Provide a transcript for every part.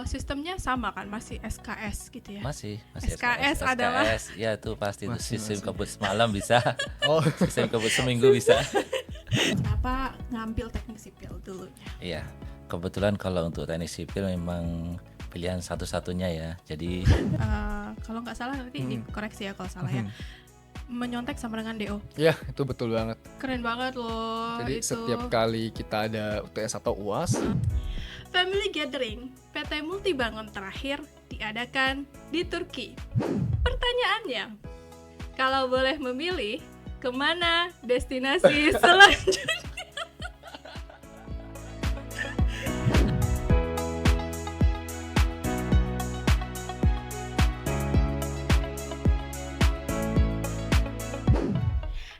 sistemnya sama kan, masih SKS gitu ya? Masih SKS adalah ya itu pasti itu Masih. sistem kebut semalam bisa, Oh, sistem kebut seminggu bisa. kenapa ngambil teknik sipil dulunya? Iya, kebetulan kalau untuk teknik sipil memang pilihan satu-satunya ya. Jadi Kalau nggak salah nanti dikoreksi ya kalau salah ya. Menyontek sama dengan DO. ya itu betul banget. Keren banget loh Jadi itu. setiap kali kita ada UTS atau UAS, Family Gathering PT Multibangun terakhir diadakan di Turki. Pertanyaannya, kalau boleh memilih, kemana destinasi selanjutnya?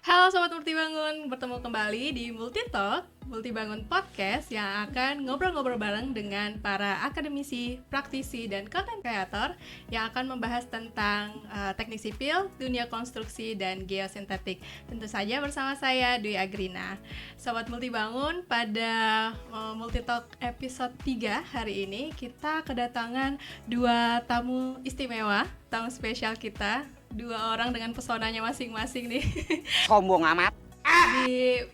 Halo Sobat Multibangun, bertemu kembali di Multitalk, Multibangun Podcast yang akan ngobrol-ngobrol bareng dengan para akademisi, praktisi, dan content creator yang akan membahas tentang teknik sipil, dunia konstruksi, dan geosintetik. Tentu saja bersama saya, Dwi Agrina. Sobat Multibangun, pada Multitalk episode 3 hari ini kita kedatangan dua tamu istimewa, tamu spesial kita, dua orang dengan pesonanya masing-masing nih. Sombong amat.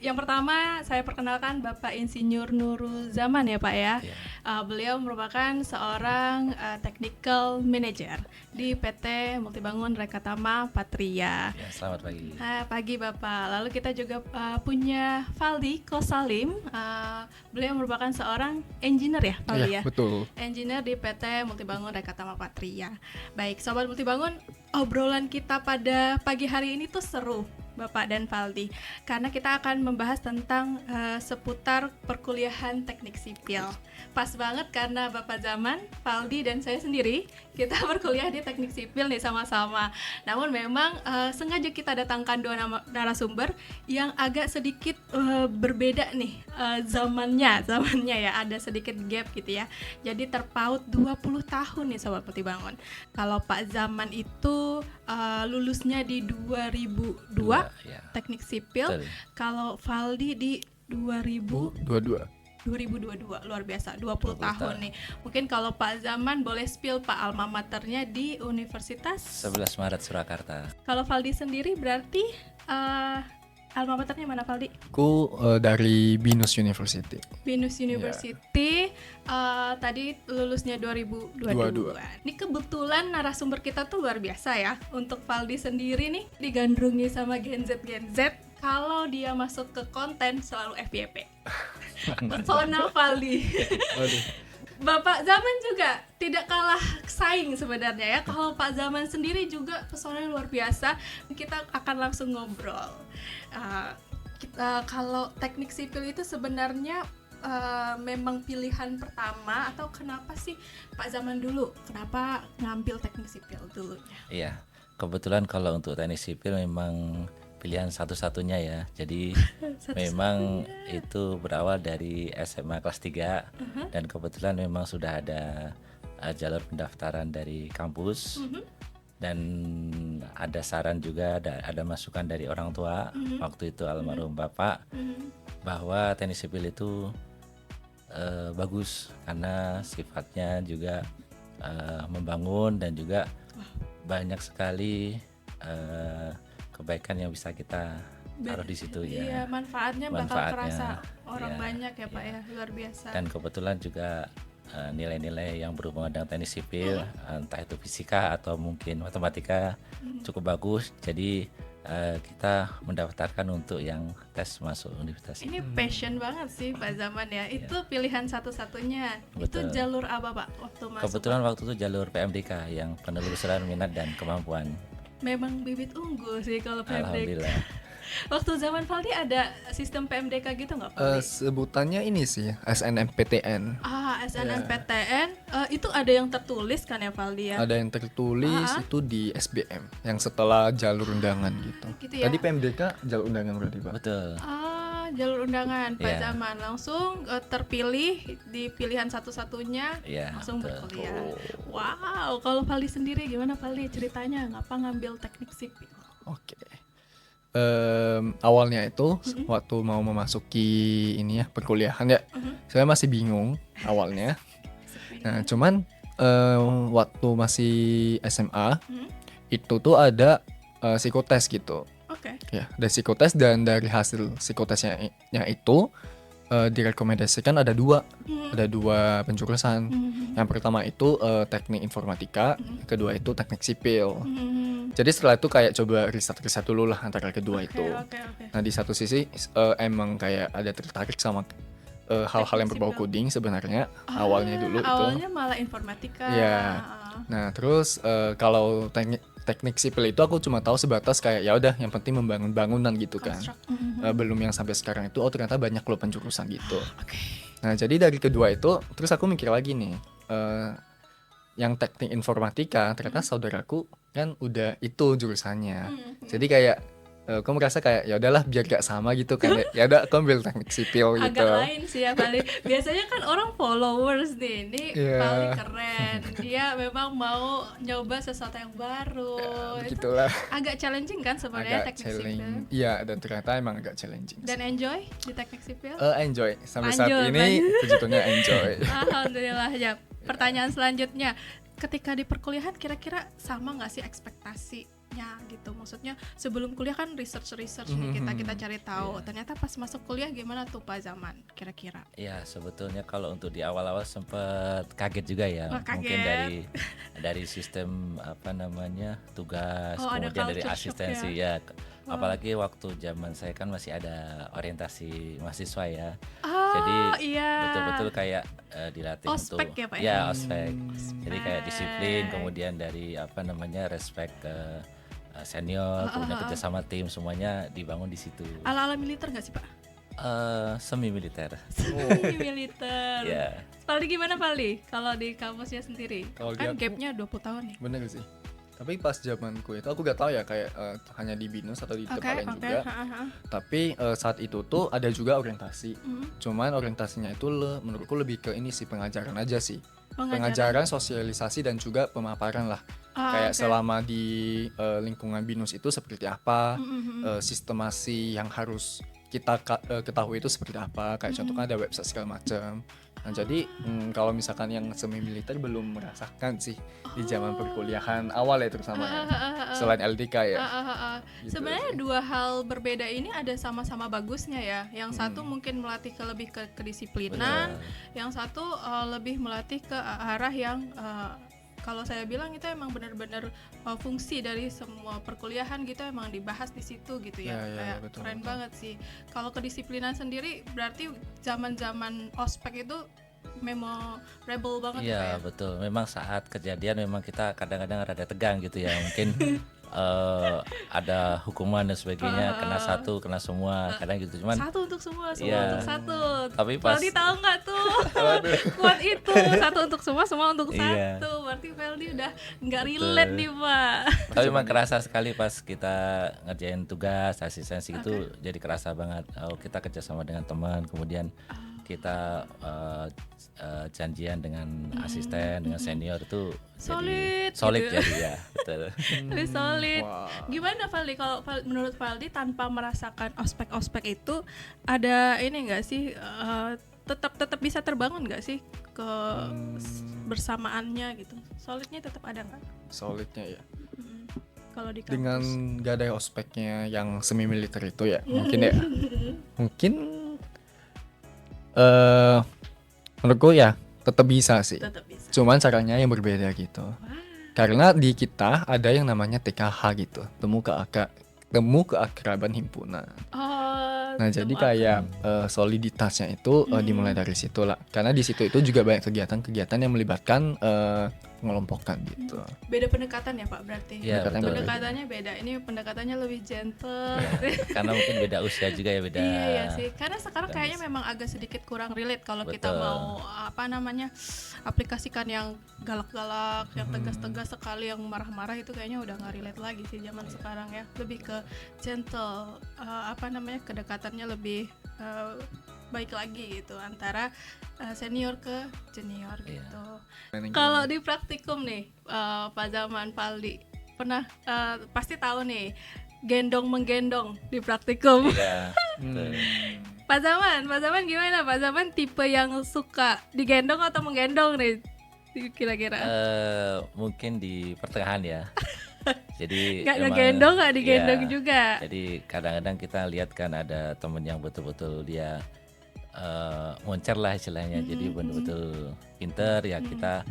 Yang pertama saya perkenalkan Bapak Insinyur Nurul Zaman ya Pak ya. Iya. Beliau merupakan seorang technical manager di PT Multibangun Rekatama Patria. ya, selamat pagi. Pagi Bapak. Lalu kita juga punya Faldi Kosalim. Beliau merupakan seorang engineer ya Faldi ya. betul. Engineer di PT Multibangun Rekatama Patria. Baik, Sobat Multibangun, obrolan kita pada pagi hari ini tuh seru, Bapak dan Faldi, karena kita akan membahas tentang seputar perkuliahan teknik sipil. Pas banget karena Bapak Zaman, Faldi, dan saya sendiri kita berkuliah di teknik sipil nih sama-sama. Namun memang sengaja kita datangkan dua narasumber yang agak sedikit berbeda nih zamannya ya, ada sedikit gap gitu ya. Jadi terpaut 20 tahun nih Sobat Multibangun. Kalau Pak Zaman itu lulusnya di 2002 Ya. teknik sipil, Betul. kalau Faldi di 22. 2022, luar biasa, 20 20 tahun tahun. nih. Mungkin kalau Pak Zaman boleh spill Pak alma maternya di Universitas 11 Maret Surakarta. Kalau Faldi sendiri berarti alma maternya mana Faldi? Aku dari BINUS University. Binus University. Tadi lulusnya 2022. Ini kebetulan narasumber kita tuh luar biasa ya. Untuk Faldi sendiri nih digandrungi sama Gen Z. Kalau dia masuk ke konten selalu FYP. Pesona Faldi. Waduh. Bapak Zaman juga tidak kalah saing sebenarnya ya. Kalau Pak Zaman sendiri juga pesonanya luar biasa. Kita akan langsung ngobrol. Kalau teknik sipil itu sebenarnya memang pilihan pertama atau kenapa sih Pak Zaman dulu? Kenapa ngambil teknik sipil dulunya? Iya, kebetulan kalau untuk teknik sipil memang pilihan satu-satunya ya. Jadi memang itu berawal dari SMA kelas 3 dan kebetulan memang sudah ada jalur pendaftaran dari kampus dan ada saran juga, ada masukan dari orang tua waktu itu almarhum bapak bahwa teknik sipil itu bagus karena sifatnya juga membangun dan juga banyak sekali kebaikan yang bisa kita taruh di situ ya. Iya, manfaatnya bakal Manfaatnya, terasa orang ya, banyak ya Pak ya, luar biasa. Dan kebetulan juga nilai-nilai yang berhubungan dengan teknik sipil, entah itu fisika atau mungkin matematika cukup bagus. Jadi kita mendaftarkan untuk yang tes masuk universitas. Ini passion banget sih Pak Zaman ya. Itu pilihan satu-satunya. Betul. Itu jalur apa Pak waktu masuk? Kebetulan waktu itu jalur PMDK yang penelusuran minat dan kemampuan. Memang bibit unggul sih kalau PMDK. Alhamdulillah. Waktu zaman Faldi ada sistem PMDK gitu nggak Faldi? Sebutannya ini sih SNMPTN. SNMPTN itu ada yang tertulis kan ya Faldi ya? Ada yang tertulis itu di SBM yang setelah jalur undangan gitu. Gitu ya? Tadi PMDK jalur undangan berarti Pak. Betul. Jalur undangan Pak Iya. Zaman langsung terpilih di pilihan satu-satunya Iya, langsung betul. berkuliah. Wow, kalau Faldi sendiri gimana Faldi ceritanya ngapa ngambil teknik sipil? Oke. Awalnya itu waktu mau memasuki ini ya perkuliahan ya, saya masih bingung awalnya. Nah, cuman waktu masih SMA itu tuh ada psikotes gitu. Oke. Ya, ada psikotes dan dari hasil psikotesnya itu direkomendasikan ada dua penjurusan. Yang pertama itu teknik informatika, yang kedua itu teknik sipil. Jadi setelah itu kayak coba riset dulu lah antara kedua itu. Oke. Nah di satu sisi emang kayak ada tertarik sama hal-hal yang berbau coding sebenarnya awalnya dulu itu. Awalnya malah informatika. Ya. Nah terus kalau teknik sipil itu aku cuma tahu sebatas kayak ya udah yang penting membangun bangunan gitu kan. Belum yang sampai sekarang itu ternyata banyak loh penjurusan gitu. Nah jadi dari kedua itu terus aku mikir lagi nih yang teknik informatika ternyata saudaraku kan udah itu jurusannya. Jadi kayak aku merasa kayak ya udahlah biar gak sama gitu kan. Ya udah aku ambil teknik sipil gitu. Agak lain sih ya Pali. Biasanya kan orang followers nih. Ini Pali keren. Dia memang mau nyoba sesuatu yang baru. Begitulah. Agak challenging kan sebenarnya teknik sipil. Iya, dan ternyata emang agak challenging. Dan enjoy di teknik sipil? Enjoy. Sampai saat ini puji Tuhan enjoy. Alhamdulillah ya. Pertanyaan selanjutnya, ketika di perkuliahan kira-kira sama nggak sih ekspektasinya gitu? Maksudnya sebelum kuliah kan research nih kita cari tahu. Ternyata pas masuk kuliah gimana tuh Pak Zaman kira-kira? Ya sebetulnya kalau untuk di awal-awal sempat kaget juga ya. Kaget. Mungkin dari sistem tugas, kemudian dari asistensi ya. Apalagi waktu zaman saya kan masih ada orientasi mahasiswa ya. Jadi betul-betul kayak dilatih ospek untuk ya Pak ya ospek. Jadi kayak disiplin, kemudian dari respect ke senior, kemudian kerja sama tim, semuanya dibangun di situ. Ala-ala militer nggak sih Pak? Semi militer. Semi militer. Ya. Paldi gimana Paldi? Kalau di kampusnya sendiri? Kalau kan gapnya 20 tahun nih. Bener sih. Tapi pas zamanku itu aku gak tahu ya kayak hanya di BINUS atau di tempat lain juga. Tapi saat itu tuh ada juga orientasi. Cuman orientasinya itu menurutku lebih ke ini sih pengajaran aja sih. Pengajaran, sosialisasi dan juga pemaparan lah. Kayak selama di lingkungan BINUS itu seperti apa, sistemasi yang harus kita ketahui itu seperti apa. Kayak contohnya ada website segala macam. Nah jadi kalau misalkan yang semi militer belum merasakan sih di zaman perkuliahan awal ya terutama selain LDK ya. Gitu. Sebenarnya dua hal berbeda ini ada sama-sama bagusnya ya. Yang satu mungkin melatih lebih ke kedisiplinan, yang satu lebih melatih ke arah yang kalau saya bilang itu emang benar-benar fungsi dari semua perkuliahan gitu emang dibahas di situ gitu ya. Kayak betul, keren banget sih. Kalau kedisiplinan sendiri berarti zaman-zaman ospek itu memorable banget ya. Iya betul. Memang saat kejadian memang kita kadang-kadang rada tegang gitu ya. Mungkin ada hukuman dan sebagainya, kena satu, kena semua, kadang gitu. Cuman satu untuk semua ya, untuk satu. Tapi pas Feldi tahu nggak tuh kuat itu satu untuk semua untuk satu. Berarti Feldi udah nggak relate nih Pak. Tapi memang kerasa sekali pas kita ngerjain tugas asistensi itu jadi kerasa banget. Kita kerjasama dengan teman, kemudian kita janjian dengan asisten, dengan senior itu solid gitu. Jadi ya betul. Lebih solid. Gimana Valdi? Kalau menurut Valdi tanpa merasakan ospek itu ada ini nggak sih tetap bisa terbangun nggak sih ke bersamaannya gitu? Solidnya tetap ada nggak? Solidnya ya. Kalau di kampus. Dengan gak ada ospeknya yang semi militer itu ya mungkin menurutku ya tetap bisa sih. Cuman caranya yang berbeda gitu. Karena di kita ada yang namanya TKH gitu, temu keakraban himpunan. Nah jadi kayak soliditasnya itu dimulai dari situ lah. Karena di situ itu juga banyak kegiatan-kegiatan yang melibatkan pengelompokan gitu. Beda pendekatan ya Pak berarti? Ya, pendekatannya beda. Ini pendekatannya lebih gentle. Karena mungkin beda usia juga ya beda. Iya sih. Karena sekarang kayaknya memang agak sedikit kurang relate kalau kita mau aplikasikan yang galak-galak, yang tegas-tegas sekali, yang marah-marah itu kayaknya udah nggak relate lagi sih zaman sekarang ya. Lebih ke gentle, kedekatannya lebih baik lagi gitu antara senior ke junior gitu. Kalau di praktikum nih Pak Zaman, Valdi pernah pasti tahu nih gendong menggendong di praktikum. Iya. Pak Zaman gimana? Pak Zaman tipe yang suka digendong atau menggendong nih? kira-kira? Mungkin di pertengahan ya. Jadi nggak emang, ngegendong, nggak digendong ya, juga. Jadi kadang-kadang kita lihat kan ada temen yang betul-betul dia moncer lah istilahnya. Jadi betul-betul pinter ya, kita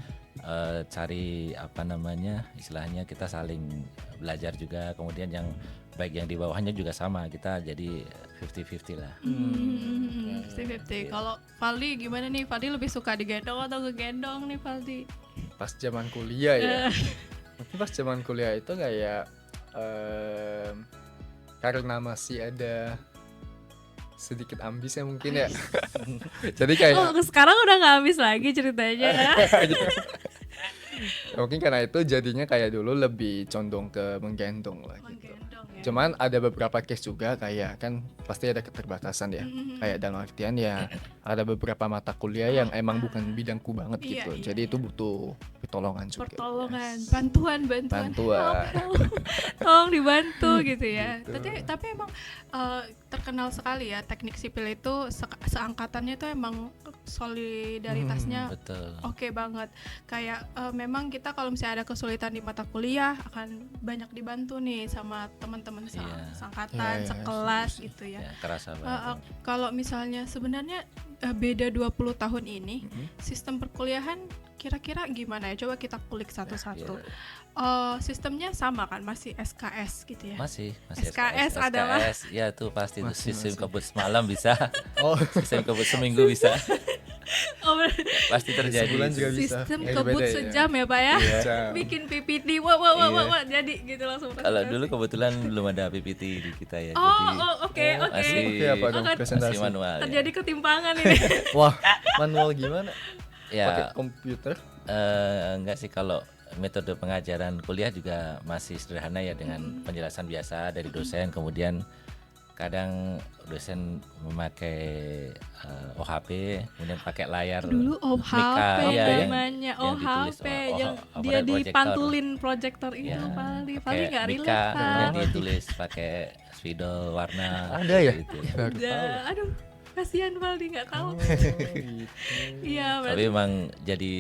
cari apa namanya, istilahnya kita saling belajar juga. Kemudian yang baik yang di bawahnya juga sama, kita jadi 50-50 lah. 50-50. Kalau Valdi gimana nih? Valdi lebih suka digendong atau ngegendong nih Valdi? Pas zaman kuliah ya. Mungkin pas zaman kuliah itu kayak karena masih ada sedikit ambis ya mungkin ya. Jadi kayak sekarang udah nggak habis lagi ceritanya. mungkin karena itu jadinya kayak dulu lebih condong ke menggendong lah gitu. Menggendong ya. Cuman ada beberapa case juga kayak kan pasti ada keterbatasan ya. Kayak dalam artian ya ada beberapa mata kuliah yang emang bukan bidangku banget Iya, gitu. iya, Jadi itu butuh pertolongan juga. Pertolongan, Yes. bantuan. Bantuan. Tolong dibantu gitu ya. Gitu. Tapi emang terkenal sekali ya teknik sipil itu seangkatannya itu emang solidaritasnya Betul. oke banget. Kayak memang kita kalau misalnya ada kesulitan di mata kuliah akan banyak dibantu nih sama teman-teman Iya. seangkatan, Iya, sekelas setuju. gitu ya. Ya, kerasa banget. Kalau misalnya sebenarnya beda 20 tahun ini sistem perkuliahan kira-kira gimana ya? Coba kita kulik satu-satu. Sistemnya sama kan? Masih SKS gitu ya? Masih SKS adalah- ya itu pasti itu Masih, sistem masih. kebut semalam bisa, Oh, sistem kebut seminggu bisa, Oh, pasti terjadi. Sebulan juga bisa. sistem Ya, kebut beda ya. sejam ya Pak ya? Jam. Bikin PPT, wah, jadi gitu langsung. Kalau presentasi. dulu kebetulan belum ada PPT di kita ya, Oh, jadi oke. masih Oke, apa dong Akan presentasi? masih manual. Ya. Terjadi ketimpangan ini. Wah, manual gimana? Pakai Ya, komputer? enggak sih, kalau metode pengajaran kuliah juga masih sederhana ya, dengan penjelasan biasa dari dosen. Kemudian kadang dosen memakai OHP, kemudian pakai layar Dulu Mika, OHP ya, namanya, yang ditulis OHP sama yang overhead dia projector. dipantulin proyektor itu Ya, Valdi pakai nggak Mika, relate kemudian Pak. ditulis pakai spidol warna. Ada ya? Gitu. Baru tahu. Ya, aduh, kasihan Valdi nggak tahu. Gitu. Iya, Tapi berarti emang jadi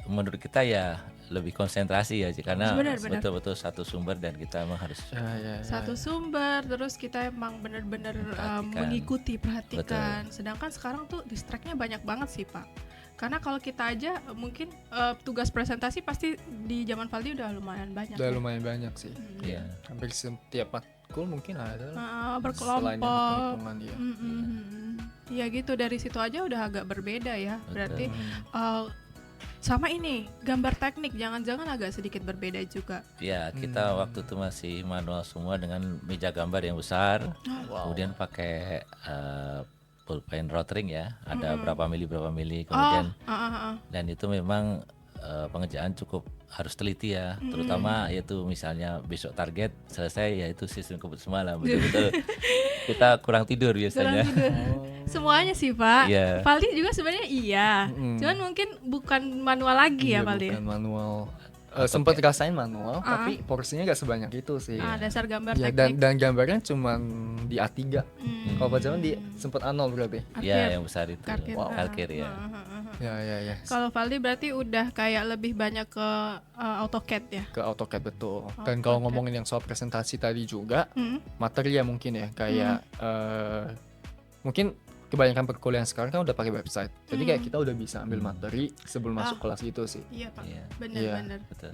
menurut kita ya lebih konsentrasi ya, karena Benar. betul-betul satu sumber dan kita emang harus Ya. satu sumber, terus kita emang bener-bener Perhatikan. perhatikan. Sedangkan sekarang tuh distract-nya banyak banget sih Pak. Karena kalau kita aja mungkin tugas presentasi pasti di zaman Valdi udah lumayan banyak. Udah ya. lumayan banyak sih. ya Hampir setiap matkul mungkin ada lah. Selain yang Berkelompok. perhitungan dia. Ya gitu, dari situ aja udah agak berbeda ya. Betul. Berarti sama ini gambar teknik jangan-jangan agak sedikit berbeda juga. ya kita waktu itu masih manual semua dengan meja gambar yang besar, kemudian pakai pulpen rotring ya, ada berapa mili kemudian dan itu memang pengerjaan cukup harus teliti ya, terutama yaitu misalnya besok target selesai, yaitu sistem kebut semalam, betul-betul kita kurang tidur biasanya. Semuanya sih Pak. Iya. Valdi juga sebenarnya iya. Cuman mungkin bukan manual lagi ya Valdi. Bukan manual. Sempat rasain manual, tapi porsinya gak sebanyak itu sih. Dasar gambar Ya, teknik. dan gambarnya cuman di A3. Kalau Pak Zaman di sempat A0 berarti. Ya yang besar itu Karkir. Karkir ya. Ya. Kalau Valdi berarti udah kayak lebih banyak ke AutoCAD ya. Ke AutoCAD betul. Dan kalau ngomongin yang soal presentasi tadi juga, materi ya mungkin ya kayak mungkin kebanyakan perkuliahan sekarang kan udah pakai website. Jadi kayak kita udah bisa ambil materi sebelum masuk kelas itu sih. Iya Pak. Iya. Benar-benar. Betul.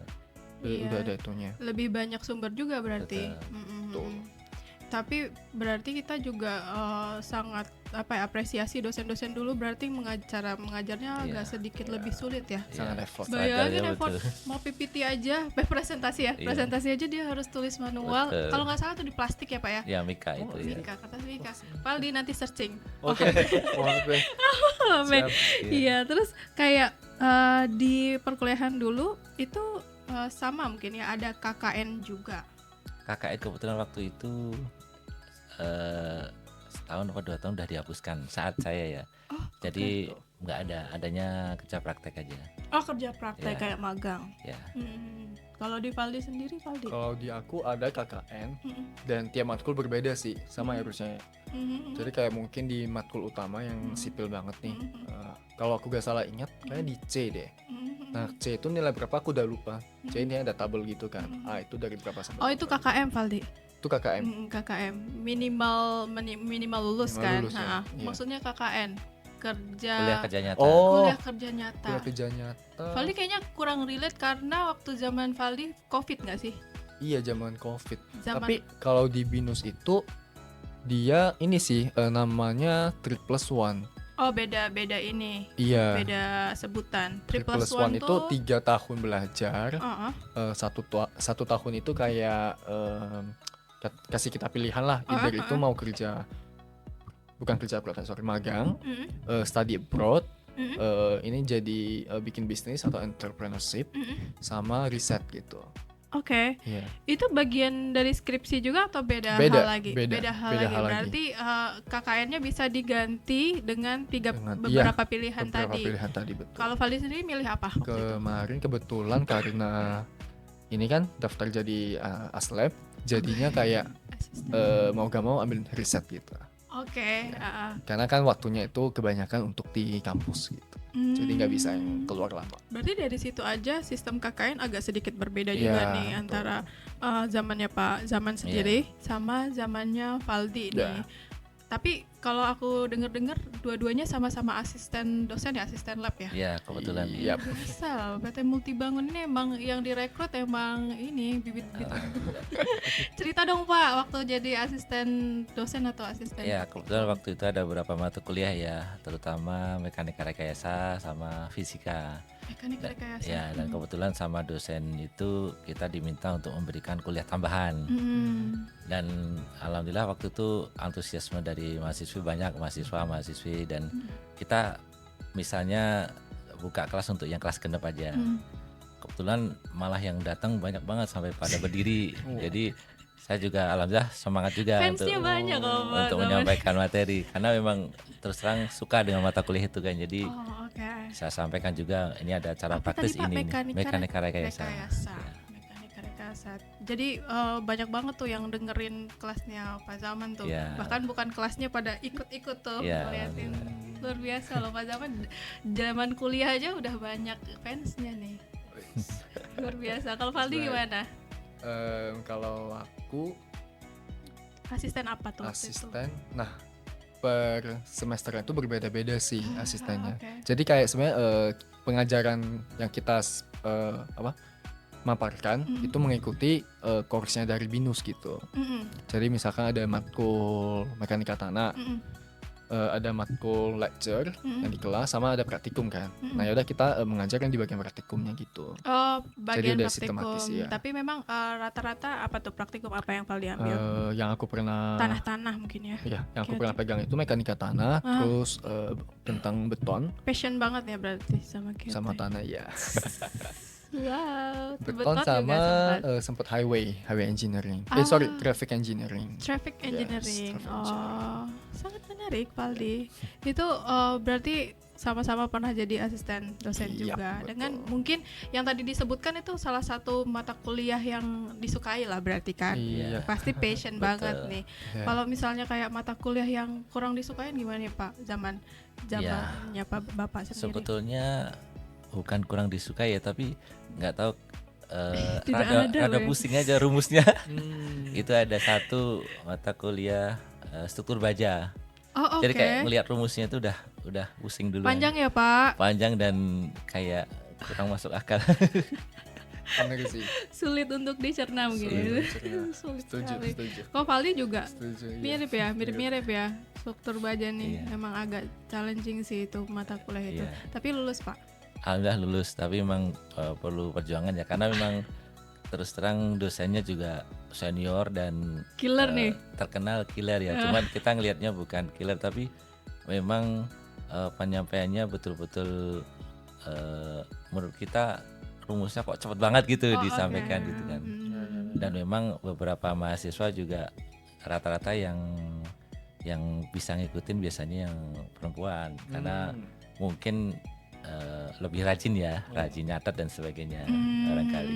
Iya. Udah ada itunya. Lebih banyak sumber juga berarti. Betul. Tapi berarti kita juga sangat apresiasi dosen-dosen dulu, berarti cara mengajarnya agak sedikit lebih sulit ya. Sangat effort. Bayangin Strugggle-nya effort betul. mau PPT aja, presentasi ya. Iya. Presentasi aja dia harus tulis manual. Betul. Kalau nggak salah tuh di plastik ya Pak ya. Ya Mika itu ya. Mika, kata Mika. Valdi nanti searching. Oke. Maaf ya. Siap. Iya, terus kayak di perkuliahan dulu itu sama mungkin ya, ada KKN juga. KKN kebetulan waktu itu setahun atau 2 tahun udah dihapuskan saat saya ya. Jadi nggak adanya kerja praktek aja. Oh, kerja praktek Iya. kayak magang. Ya. Kalau di Valdi sendiri, Valdi? Kalau di aku ada KKN dan tiap matkul berbeda sih, sama harusnya. Jadi kayak mungkin di matkul utama yang sipil banget nih. Kalau aku gak salah ingat, kayak di C deh. Nah C itu nilai berapa aku udah lupa. C ini ada tabel gitu kan. A itu dari berapa sampai Oh itu berapa. KKM Valdi? Itu KKM. KKM minimal lulus kan. Lulus, ya. Iya. Maksudnya KKN kerja Kuliah kerja nyata. kuliah kerja nyata. Kuliah kerja nyata. Valdi kayaknya kurang relate karena waktu zaman Valdi COVID nggak sih? Iya zaman COVID. Zaman- Tapi kalau di BINUS itu dia ini sih namanya 3+1. Oh beda ini. Iya. Beda sebutan. 3+1 itu 3 tahun belajar. Uh-uh. Satu tahun itu kayak kasih kita pilihan lah. Either itu mau kerja, bukan kerja abroad, sorry, magang, study abroad, ini jadi bikin bisnis atau entrepreneurship, sama riset gitu. Oke. Iya. Itu bagian dari skripsi juga atau beda Beda, hal lagi? beda hal hal lagi. lagi. Berarti KKN-nya bisa diganti dengan Iya, beberapa pilihan beberapa tadi. pilihan tadi, betul. Kalau Valdi sendiri milih apa? waktu itu? Kemarin kebetulan karena ini kan daftar jadi aslab, jadinya kayak mau gak mau ambil riset gitu. Oke. Karena kan waktunya itu kebanyakan untuk di kampus gitu. Jadi nggak bisa yang keluar lama. Berarti dari situ aja sistem KKN agak sedikit berbeda Iya, juga nih betul. antara zamannya Pak Zaman sendiri sama zamannya Valdi Iya. nih. Tapi kalau aku dengar-dengar dua-duanya sama-sama asisten dosen ya, asisten lab ya. Iya, kebetulan. Iya. Biasa loh, PT Multibangun ini emang yang direkrut emang ini bibit-bibit. Cerita dong Pak, waktu jadi asisten dosen atau asisten? Ya, kebetulan waktu itu ada beberapa mata kuliah ya, terutama mekanika rekayasa sama fisika. Mekanik rekayasa. Ya, dan kebetulan sama dosen itu kita diminta untuk memberikan kuliah tambahan. Dan alhamdulillah waktu itu antusiasme dari mahasiswa banyak, mahasiswi dan kita misalnya buka kelas untuk yang kelas genep aja. Kebetulan malah yang datang banyak banget sampai pada berdiri. Jadi saya juga alhamdulillah semangat juga Fansnya banyak loh, Pak, untuk zaman. menyampaikan materi karena memang terus terang suka dengan mata kuliah itu kan. Jadi Oh, oke. saya sampaikan juga ini ada cara Apa praktis tadi, Pak? ini nih, mekanika rekayasa. Mekanika rekayasa. Jadi banyak banget tuh yang dengerin kelasnya Pak Zaman tuh. Ya. Bahkan bukan kelasnya pada ikut-ikut tuh Ya, ngeliatin. Luar biasa loh Pak Zaman. Zaman kuliah aja udah banyak fansnya nih. Luar biasa. Kalau Valdi gimana? Kalau aku Asisten apa tuh? waktu itu? asisten, nah per semester itu berbeda-beda sih asistennya. oke. Jadi kayak sebenarnya pengajaran yang kita maparkan itu mengikuti course-nya dari BINUS gitu. Jadi misalkan ada matkul mekanika tanah, ada matkul lecture yang di kelas, sama ada praktikum kan. Nah yaudah kita mengajar yang di bagian praktikumnya gitu. Oh, bagian udah praktikum. sistematis, ya. Tapi memang rata-rata apa tuh praktikum apa yang Valdi ambil? Yang aku pernah Tanah-tanah mungkin ya. ya, yang aku Oke, pernah pegang itu mekanika tanah, terus tentang beton Passion banget ya berarti sama kita. sama tanah ya. Wow, Beton juga sama sempat. sempat highway engineering. Ah. Sorry, traffic engineering. Traffic engineering. traffic engineering. Sangat menarik Valdi. Itu berarti sama-sama pernah jadi asisten dosen Iya, juga. betul. Dengan mungkin yang tadi disebutkan itu salah satu mata kuliah yang disukai lah berarti kan. Iya. Pasti passion Betul. banget nih. Ya. Kalau misalnya kayak mata kuliah yang kurang disukain gimana ya Pak? Zamannya Pak Bapak sendiri. Sebetulnya bukan kurang disukai ya, tapi nggak tahu Tidak ada, rada weh. pusing aja rumusnya. Hmm. Itu ada satu mata kuliah struktur baja. Oh, oke. Jadi kayak melihat rumusnya itu udah pusing dulu. Panjang ya Pak. Panjang dan kayak kurang masuk akal. Bener sih. Sulit untuk dicerna mungkin. Sulit Setuju, sekali. setuju. Kok Valdi juga Setuju. iya. mirip ya struktur baja nih. Iya. Emang agak challenging sih itu mata kuliah itu. Iya. Tapi lulus Pak. Alhamdulillah lulus, tapi memang perlu perjuangan ya karena memang terus terang dosennya juga senior dan Killer nih. terkenal killer ya. Cuman kita ngelihatnya bukan killer tapi memang penyampaiannya betul-betul menurut kita rumusnya kok cepet banget gitu Oh, disampaikan oke. gitu kan. Hmm. Dan memang beberapa mahasiswa juga rata-rata yang bisa ngikutin biasanya yang perempuan karena mungkin lebih rajin ya, rajin nyatet dan sebagainya barangkali.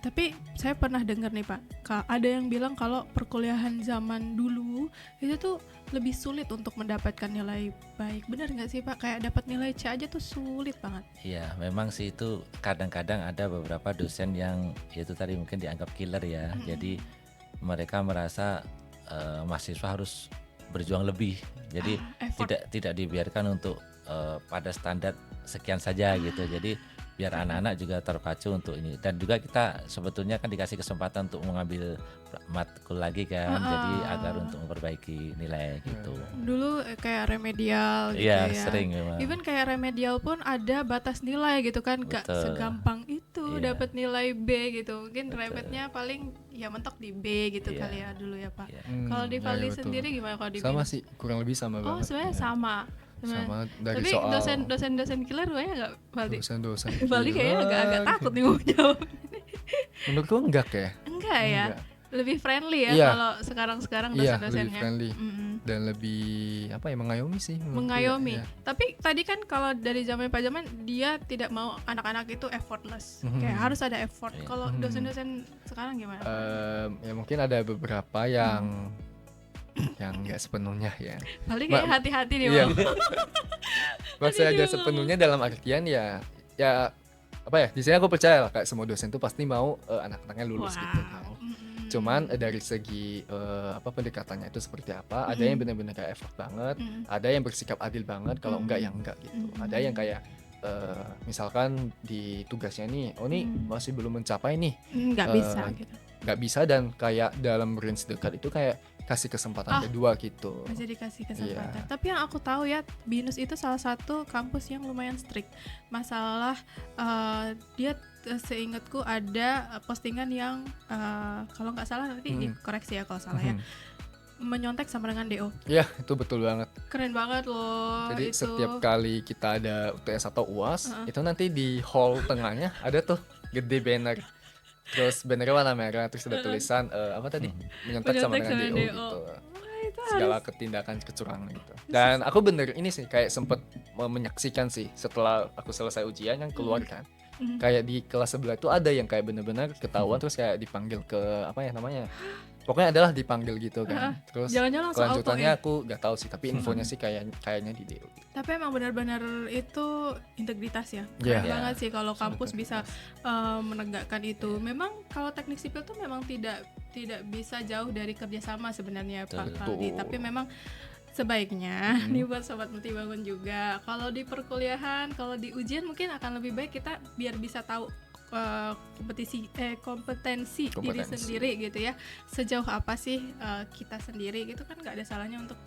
Tapi saya pernah dengar nih Pak, ada yang bilang kalau perkuliahan zaman dulu itu tuh lebih sulit untuk mendapatkan nilai baik. Benar nggak sih Pak? Kayak dapat nilai C aja tuh sulit banget. Iya, memang sih itu kadang-kadang ada beberapa dosen yang itu tadi mungkin dianggap killer ya. Jadi mereka merasa mahasiswa harus berjuang lebih. Jadi tidak dibiarkan untuk pada standar sekian saja gitu. Jadi biar anak-anak juga terpacu untuk ini, dan juga kita sebetulnya kan dikasih kesempatan untuk mengambil matkul lagi kan, jadi agar untuk memperbaiki nilai gitu. Dulu kayak remedial gitu ya. Iya sering memang. Even kayak remedial pun ada batas nilai gitu kan, gak segampang itu dapat nilai B gitu. Mungkin remednya paling ya mentok di B gitu kali ya dulu ya Pak. Kalau di Valdi sendiri gimana kalau di sama sih, kurang lebih sama banget. Sebenarnya sama dari tapi soal dosen killer banyak nggak Valdi? dosen Valdi kayaknya agak takut nih mau jawab. Menurutku enggak ya. Enggak ya. Lebih friendly ya kalau sekarang dosen-dosennya. Lebih friendly dan lebih apa ya, mengayomi sih. Mengayomi. Ya. Tapi tadi kan kalau dari zaman Pak Zaman dia tidak mau anak-anak itu effortless. Kayak harus ada effort. Kalau dosen-dosen sekarang gimana? Ya mungkin ada beberapa yang nggak sepenuhnya ya. Paling kayak hati-hati nih. Iya. Maksudnya nggak sepenuhnya dalam artian ya apa ya? Di sini aku percaya lah kayak semua dosen tuh pasti mau anak-anaknya lulus gitu kan. Cuman dari segi pendekatannya itu seperti apa? Ada yang benar-benar kayak effort banget, ada yang bersikap adil banget, kalau enggak ya enggak gitu. Ada yang kayak misalkan di tugasnya nih, nih masih belum mencapai nih. Nggak bisa gitu. Nggak bisa, dan kayak dalam range dekat itu kayak kasih kesempatan kedua gitu. Masih dikasih kesempatan. Tapi yang aku tahu ya, BINUS itu salah satu kampus yang lumayan strict. Masalah dia seingatku ada postingan yang kalau nggak salah nanti dikoreksi ya kalau salah ya. Menyontek sama dengan DO. Iya, itu betul banget. Keren banget loh. Jadi itu. Setiap kali kita ada UTS atau UAS, itu nanti di hall tengahnya ada tuh gede banner. Terus bannernya warna merah, terus ada tulisan apa tadi? Menyontek sama dengan DO gitu. Segala ketindakan kecurangan gitu. Dan aku bener ini sih kayak sempet menyaksikan sih setelah aku selesai ujian yang keluar kan. Kayak di kelas sebelah itu ada yang kayak bener-bener ketahuan terus kayak dipanggil ke apa ya namanya? Pokoknya adalah dipanggil gitu kan. Terus kelanjutannya aku gak tahu sih, tapi infonya sih kayaknya di DO. Tapi emang benar-benar itu integritas ya. Keren banget sih kalau kampus bisa menegakkan itu. Memang kalau teknik sipil tuh memang tidak bisa jauh dari kerjasama sebenarnya Pak Valdi. Tapi memang sebaiknya nih buat sobat multibangun juga, kalau di perkuliahan, kalau di ujian mungkin akan lebih baik kita biar bisa tahu kompetensi diri sendiri gitu ya, sejauh apa sih kita sendiri gitu kan, nggak ada salahnya untuk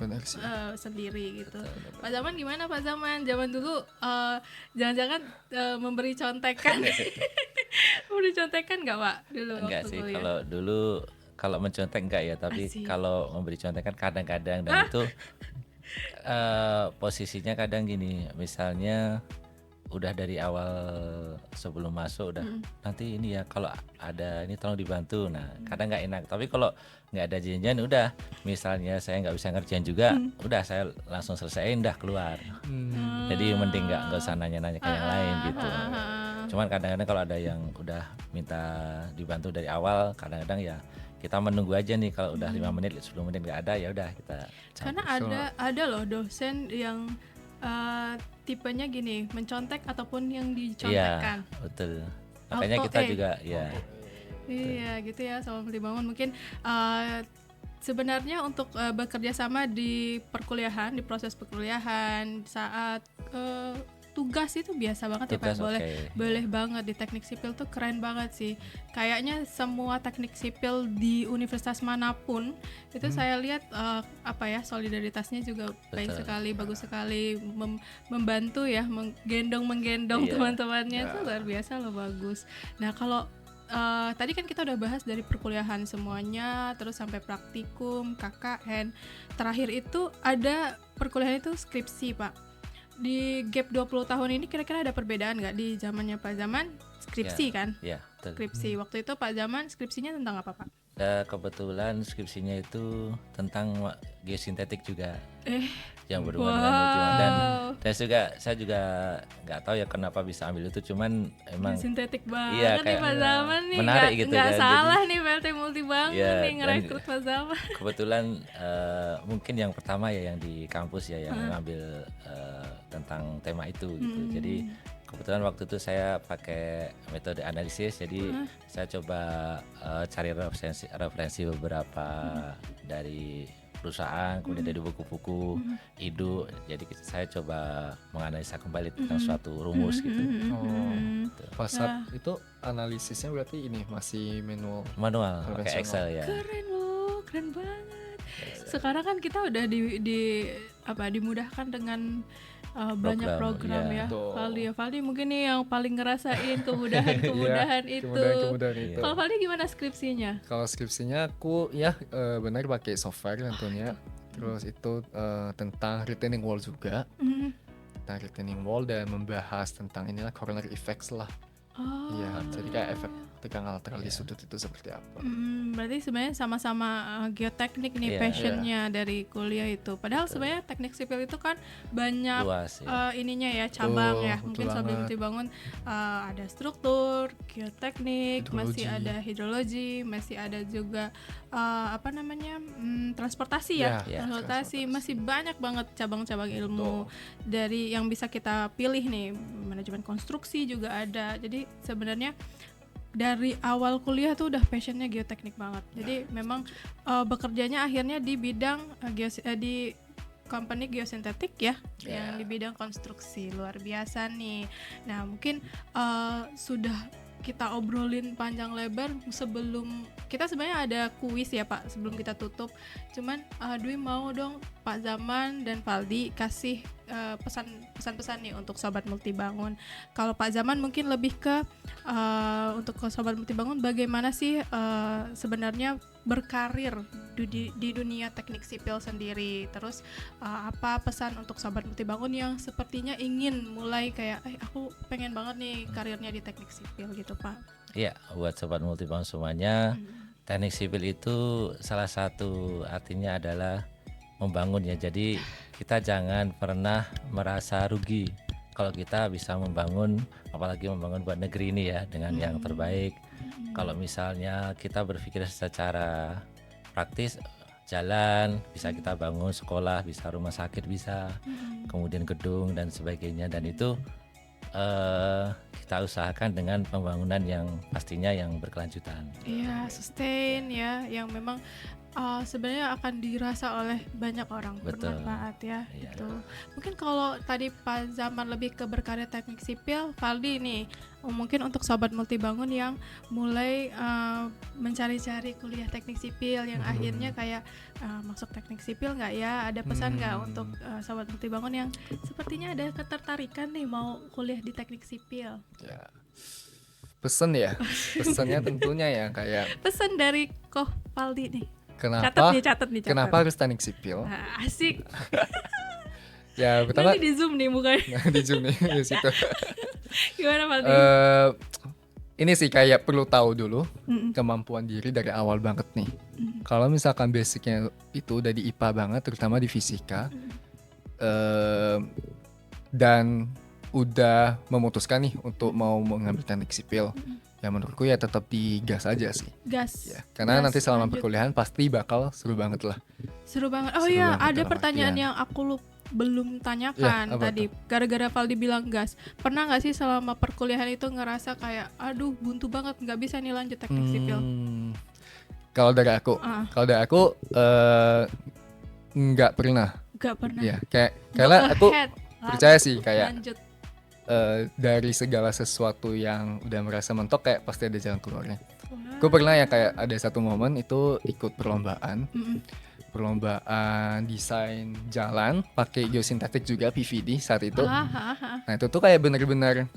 sendiri gitu. Betul. Pak Zaman gimana Pak Zaman? Zaman dulu jangan-jangan memberi contekan memberi contekan nggak Pak dulu? Enggak sih kuliah. Kalau dulu kalau mencontek enggak ya, tapi kalau memberi contekan kadang-kadang, dan itu posisinya kadang gini, misalnya udah dari awal sebelum masuk udah nanti ini ya kalau ada ini tolong dibantu. Nah kadang nggak enak, tapi kalau nggak ada janjian udah, misalnya saya nggak bisa ngerjain juga udah saya langsung selesaiin dah keluar. Jadi mending nggak usah nanya-nanya ke yang lain gitu. Cuman kadang-kadang kalau ada yang udah minta dibantu dari awal, kadang-kadang ya kita menunggu aja nih, kalau udah 5 menit 10 menit nggak ada ya udah kita campur. Karena ada loh dosen yang tipenya gini, mencontek ataupun yang dicontekkan. Iya, betul. Makanya kita juga Iya, gitu ya Sobat Multibangun. Mungkin sebenarnya untuk bekerja sama di perkuliahan, di proses perkuliahan saat tugas itu biasa banget tugas, ya Pak. Boleh banget. Di teknik sipil tuh keren banget sih. Kayaknya semua teknik sipil di universitas manapun itu saya lihat solidaritasnya juga baik sekali, bagus sekali, membantu ya, menggendong teman-temannya itu luar biasa loh, bagus. Nah kalau tadi kan kita udah bahas dari perkuliahan semuanya, terus sampai praktikum, KKN. Terakhir itu ada perkuliahan itu skripsi Pak. Di gap 20 tahun ini kira-kira ada perbedaan nggak di zamannya Pak Zaman? Skripsi kan? Iya, skripsi. Waktu itu Pak Zaman skripsinya tentang apa Pak? Kebetulan skripsinya itu tentang geosintetik juga. yang berhubungan dengan multibangun dan saya juga nggak tahu ya kenapa bisa ambil itu, cuman emang sintetik banget iya, nih Pak Zaman nih, menarik gitu nggak kan. salah Jadi, nih PLT Multibangun ya, nih ngerekrut Pak Zaman. Kebetulan mungkin yang pertama ya yang di kampus ya yang mengambil tentang tema itu gitu. Jadi kebetulan waktu itu saya pakai metode analisis, jadi saya coba cari referensi beberapa dari perusahaan, kemudian dari buku-buku IDU. Jadi saya coba menganalisa kembali tentang suatu rumus gitu. Gitu. Pas saat itu analisisnya berarti ini masih manual pakai Excel ya. Keren loh, keren banget. Sekarang kan kita udah dimudahkan dengan banyak program ya. Valdi mungkin nih yang paling ngerasain kemudahan itu. Kemudahan itu. Kalau Valdi gimana skripsinya? Kalau skripsinya aku ya benar pakai software tentunya. Terus itu tentang retaining wall juga. Tentang retaining wall dan membahas tentang inilah corner effects lah. Iya, jadi kayak efek tegang lateral di sudut itu seperti apa. Berarti sebenarnya sama-sama geoteknik nih passionnya dari kuliah itu. Padahal sebenarnya teknik sipil itu kan banyak luas, ininya ya, cabang ya. Mungkin Sobat Multibangun ada struktur, geoteknik, masih ada hidrologi, masih ada juga transportasi ya. Transportasi masih banyak banget cabang-cabang ilmu dari yang bisa kita pilih nih. Manajemen konstruksi juga ada. Jadi sebenarnya dari awal kuliah tuh udah passionnya geoteknik banget. Jadi memang bekerjanya akhirnya di bidang di company geosintetik ya, yang di bidang konstruksi. Luar biasa nih. Nah mungkin sudah kita obrolin panjang lebar. Sebelum kita sebenarnya ada kuis ya Pak sebelum kita tutup. Cuman Dwi mau dong Pak Zaman dan Valdi kasih pesan-pesan nih untuk Sobat Multibangun. Kalau Pak Zaman mungkin lebih ke untuk Sobat Multibangun bagaimana sih sebenarnya berkarir di dunia teknik sipil sendiri. Terus apa pesan untuk Sobat Multibangun yang sepertinya ingin mulai kayak aku pengen banget nih karirnya di teknik sipil gitu Pak. Iya, buat Sobat Multibangun semuanya, teknik sipil itu salah satu artinya adalah membangun ya. Jadi kita jangan pernah merasa rugi kalau kita bisa membangun, apalagi membangun buat negeri ini ya dengan yang terbaik. Kalau misalnya kita berpikir secara praktis, jalan bisa kita bangun, sekolah bisa, rumah sakit bisa, kemudian gedung dan sebagainya, dan itu kita usahakan dengan pembangunan yang pastinya yang berkelanjutan. Iya, sustain ya, yang memang sebenarnya akan dirasa oleh banyak orang. Betul. Bermanfaat ya. Gitu. Mungkin kalau tadi Pak Zaman lebih ke berkarya teknik sipil, Valdi nih mungkin untuk Sobat Multibangun yang mulai mencari-cari kuliah teknik sipil yang akhirnya kayak masuk teknik sipil nggak ya, ada pesan nggak untuk Sobat Multibangun yang sepertinya ada ketertarikan nih mau kuliah di teknik sipil? Ya. Pesannya tentunya ya kayak pesan dari Koh Valdi nih. Kenapa catat nih. Kenapa harus teknik sipil? Asik. Ya pertama di zoom nih mukanya. Di zoom nih di situ. Gimana Valdi? Ini sih kayak perlu tahu dulu kemampuan diri dari awal banget nih. Kalau misalkan basicnya itu udah di IPA banget, terutama di fisika, dan udah memutuskan nih untuk mau mengambil teknik sipil, ya menurutku ya tetap digas aja sih. Gas. Ya, karena nanti selama lanjut. perkuliahan pasti bakal seru banget lah. Seru banget. Oh Seru iya, banget ada dalam pertanyaan artian. yang aku belum tanyakan Ya, apa tadi. Gara-gara Valdi bilang gas. Pernah nggak sih selama perkuliahan itu ngerasa kayak, aduh buntu banget, nggak bisa nih lanjut teknik sipil? Kalau dari aku, nggak pernah. Nggak pernah. Ya, karena aku percaya sih kayak lanjut. dari segala sesuatu yang udah merasa mentok kayak pasti ada jalan keluarnya. Gue pernah ya kayak ada satu momen itu ikut perlombaan desain jalan pakai geosintetik juga PVD saat itu. Nah itu tuh kayak benar-benar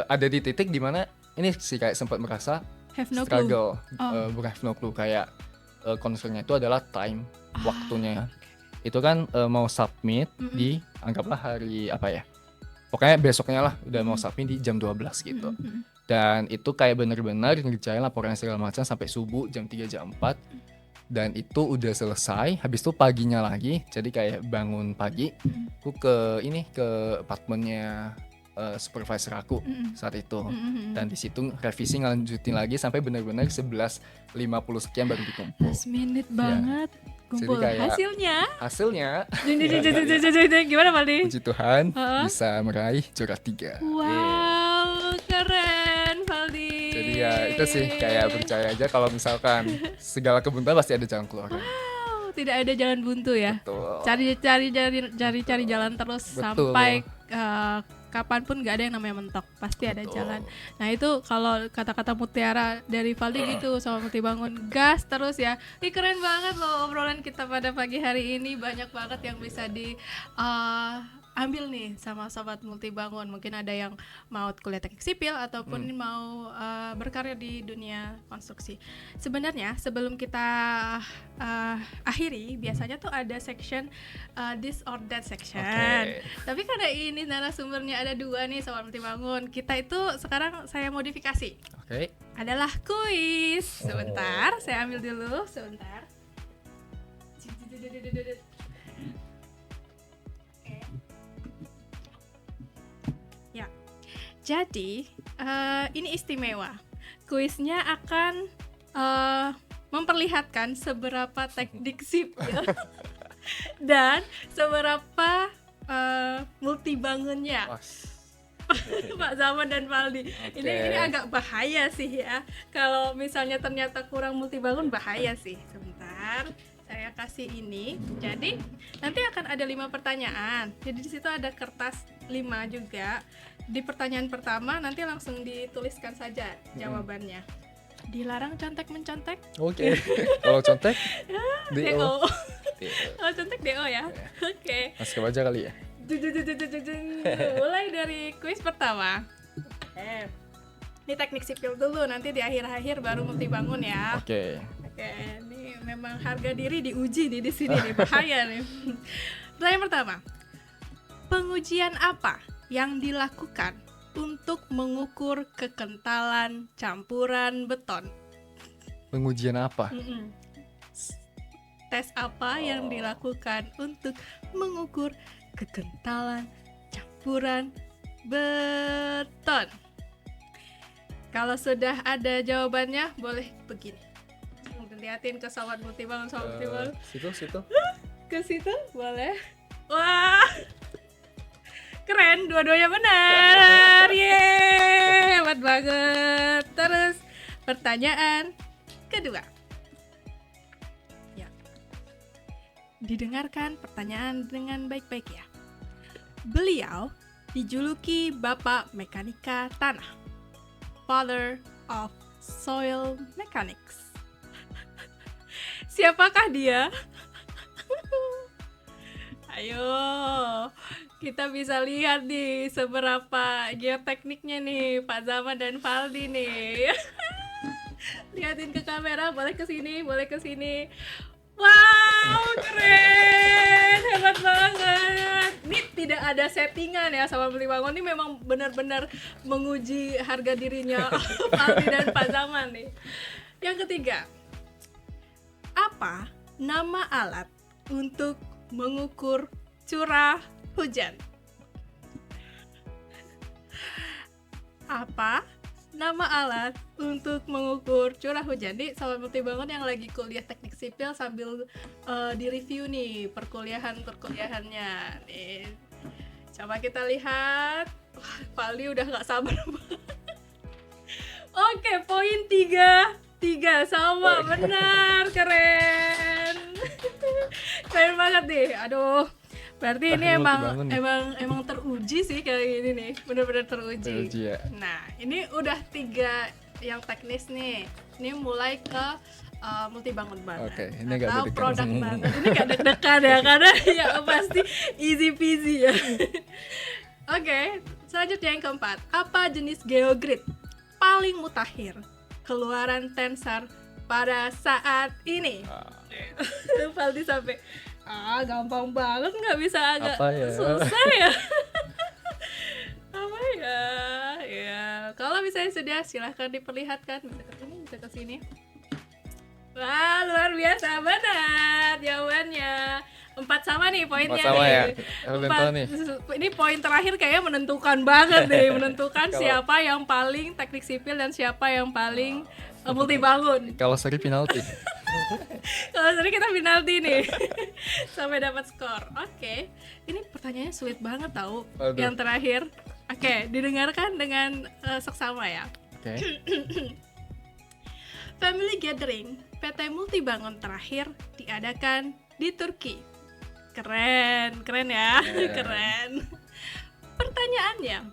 ada di titik dimana ini sih kayak sempat merasa Have no struggle, clue. have no clue kayak concernnya itu adalah time, waktunya. Itu kan mau submit di anggaplah hari apa ya? Pokoknya besoknya lah udah mau submit di jam 12 gitu. Dan itu kayak bener-bener ngerjain laporan segala macam sampai subuh jam 3 jam 4. dan itu udah selesai. Habis itu paginya lagi, jadi kayak bangun pagi, aku ke apartemennya supervisor aku saat itu, dan di situ revisi ngelanjutin lagi sampai benar-benar 11.50 sekian baru dikumpul. Last minute banget. Kumpul hasilnya gimana Valdi? puji Tuhan bisa meraih juara 3. Wow, keren Valdi. Jadi ya itu sih, kayak percaya aja kalau misalkan segala kebuntuan pasti ada jalan keluar. Wow, tidak ada jalan buntu ya. Betul. Cari jalan terus. Betul. Sampai kapanpun nggak ada yang namanya mentok, pasti ada jalan. Nah itu kalau kata-kata mutiara dari Valdi gitu sama Multibangun, gas terus ya. Ini keren banget loh obrolan kita pada pagi hari ini, banyak banget yang bisa diambil nih sama sobat Multibangun. Mungkin ada yang mau kuliah teknik sipil ataupun mau berkarya di dunia konstruksi. Sebenarnya sebelum kita akhiri, biasanya tuh ada section this or that section. Tapi karena ini narasumbernya ada 2 nih sobat Multibangun, kita itu sekarang saya modifikasi. Adalah kuis. Sebentar, saya ambil dulu sebentar. Ya. Jadi, ini istimewa. Kuisnya akan memperlihatkan seberapa teknik sipil dan seberapa multibangunnya Pak Zaman dan Valdi. Ini agak bahaya sih ya. Kalau misalnya ternyata kurang multibangun, bahaya sih. Sebentar, saya kasih ini. Jadi nanti akan ada 5 pertanyaan. Jadi di situ ada kertas 5 juga. Di pertanyaan pertama nanti langsung dituliskan saja jawabannya. Dilarang contek-mencontek. Kalau contek DO. Kalau contek DO ya. Masker aja kali ya. Mulai dari kuis pertama. Ini teknik sipil dulu, nanti di akhir-akhir baru Multibangun ya. Oke, ini memang harga diri diuji nih di sini nih, bahaya nih. Pertanyaan pertama. Pengujian apa yang dilakukan untuk mengukur kekentalan campuran beton? Pengujian apa? Tes apa yang dilakukan untuk mengukur kekentalan campuran beton? Kalau sudah ada jawabannya, boleh begini. Lihatin ke sobat Multibangun, Situ. Ke situ, boleh. Wah, keren, dua-duanya benar. Yeay, hebat banget. Terus pertanyaan kedua. Ya. Didengarkan pertanyaan dengan baik-baik ya. Beliau dijuluki Bapak Mekanika Tanah, Father of Soil Mechanics. Siapakah dia? Ayo, kita bisa lihat nih seberapa geotekniknya nih Pak Zaman dan Valdi nih. Lihatin ke kamera, boleh ke sini. Wow, keren, hebat banget. Ini tidak ada settingan ya sama Multibangun, ini memang benar-benar menguji harga dirinya Valdi dan Pak Zaman nih. Yang ketiga, apa nama alat untuk mengukur curah hujan? Apa nama alat untuk mengukur curah hujan? Nih sobat Multibangun yang lagi kuliah teknik sipil sambil direview nih perkuliahannya nih. Coba kita lihat. Wah, Valdi udah gak sabar banget. Oke, poin 3 sama, benar, keren. Keren banget nih. Aduh, berarti ini emang teruji sih kayak gini nih, benar-benar teruji ya. Nah, ini udah 3 yang teknis nih. Ini mulai ke Multibangun banget. Ini atau produk banget. Ini gak deg-degan ya, karena ya pasti easy peasy ya. Oke, selanjutnya yang keempat. Apa jenis geogrid paling mutakhir keluaran tensor pada saat ini? Valdi sampai gampang banget, nggak bisa agak susah ya. Apa ya? Ya, kalau misalnya sudah, silahkan diperlihatkan. Bisa ke sini. Wah, luar biasa, benar jawabannya. 4 sama nih poinnya 4 sama nih. ya. Elemental nih. Ini poin terakhir kayaknya menentukan banget nih, menentukan siapa yang paling teknik sipil dan siapa yang paling multibangun. Kalau seri penalti. Kalau seri kita penalti nih. Sampai dapat skor. Oke. Ini pertanyaannya sulit banget tahu. Aduh. Yang terakhir. Oke, didengarkan dengan seksama ya. Oke. Family gathering PT Multibangun terakhir diadakan di Turki. Keren ya, keren. Pertanyaannya,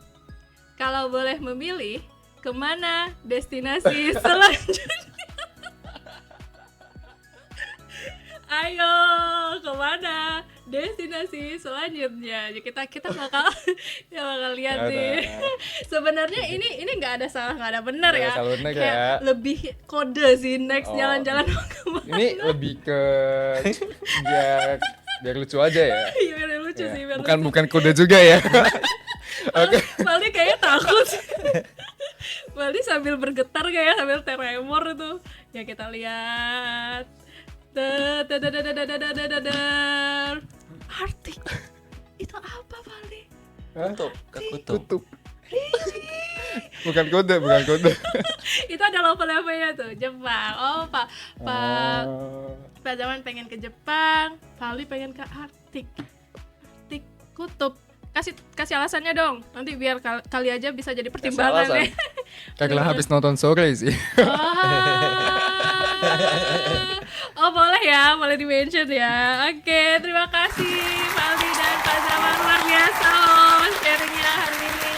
kalau boleh memilih, kemana destinasi selanjutnya? Ayo, kemana destinasi selanjutnya? Ya, kita bakal lihat nih. Sebenarnya ini nggak ada salah, nggak ada benar ya. Kayak lebih kode sih, next jalan-jalan mau kemana? Ini lebih ke biar lucu aja ya. Iya, biar lucu sih. Bukan kode juga ya. Oke. Valdi kayaknya takut. Valdi sambil bergetar kayak sambil tremor itu. Ya kita lihat. Artik. Itu apa, Valdi? Kutub. Bukan kode. Itu ada level-levelnya tuh, Jepang. Oh, Pak Zaman pengen ke Jepang, Valdi pengen ke Arktik kutub. Kasih alasannya dong. Nanti biar kali aja bisa jadi pertimbangan ya. Karena habis nonton sore sih. Oh boleh di-mention ya. Oke, terima kasih Valdi dan Pak Zaman, luar biasa loh sharingnya hari ini.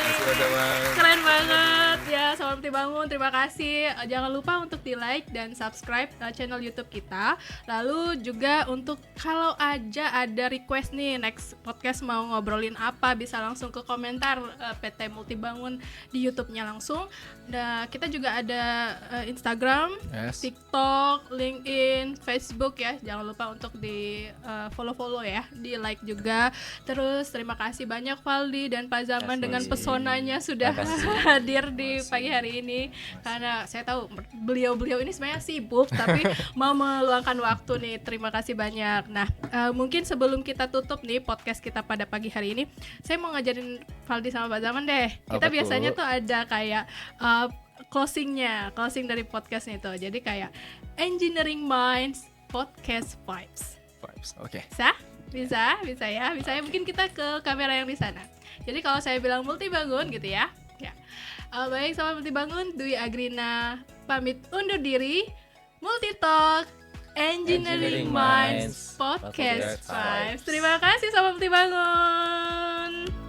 Keren banget ya, Sobat Multibangun, terima kasih. Jangan lupa untuk di like dan subscribe channel YouTube kita. Lalu juga untuk kalau aja ada request nih next podcast mau ngobrolin apa, bisa langsung ke komentar PT Multibangun di YouTube-nya langsung. Nah, kita juga ada Instagram, TikTok, LinkedIn, Facebook ya. Jangan lupa untuk di follow ya, di like juga. Terus terima kasih banyak Valdi dan Pak Zaman dengan pesonanya sudah hadir di pagi hari ini. Karena saya tahu beliau ini sebenarnya sibuk tapi mau meluangkan waktu nih. Terima kasih banyak. Nah, mungkin sebelum kita tutup nih podcast kita pada pagi hari ini, saya mau ngajarin Valdi sama Pak Zaman deh. Kita biasanya tuh ada kayak closing dari podcastnya itu. Jadi kayak Engineering Minds Podcast Vibes. Oke. Bisa ya. Mungkin kita ke kamera yang di sana. Jadi kalau saya bilang Multibangun gitu ya. Baik, Sobat Multibangun, Dwi Agrina pamit undur diri. Multitalk Engineering Minds Podcast Vibes. Terima kasih Sobat Multibangun.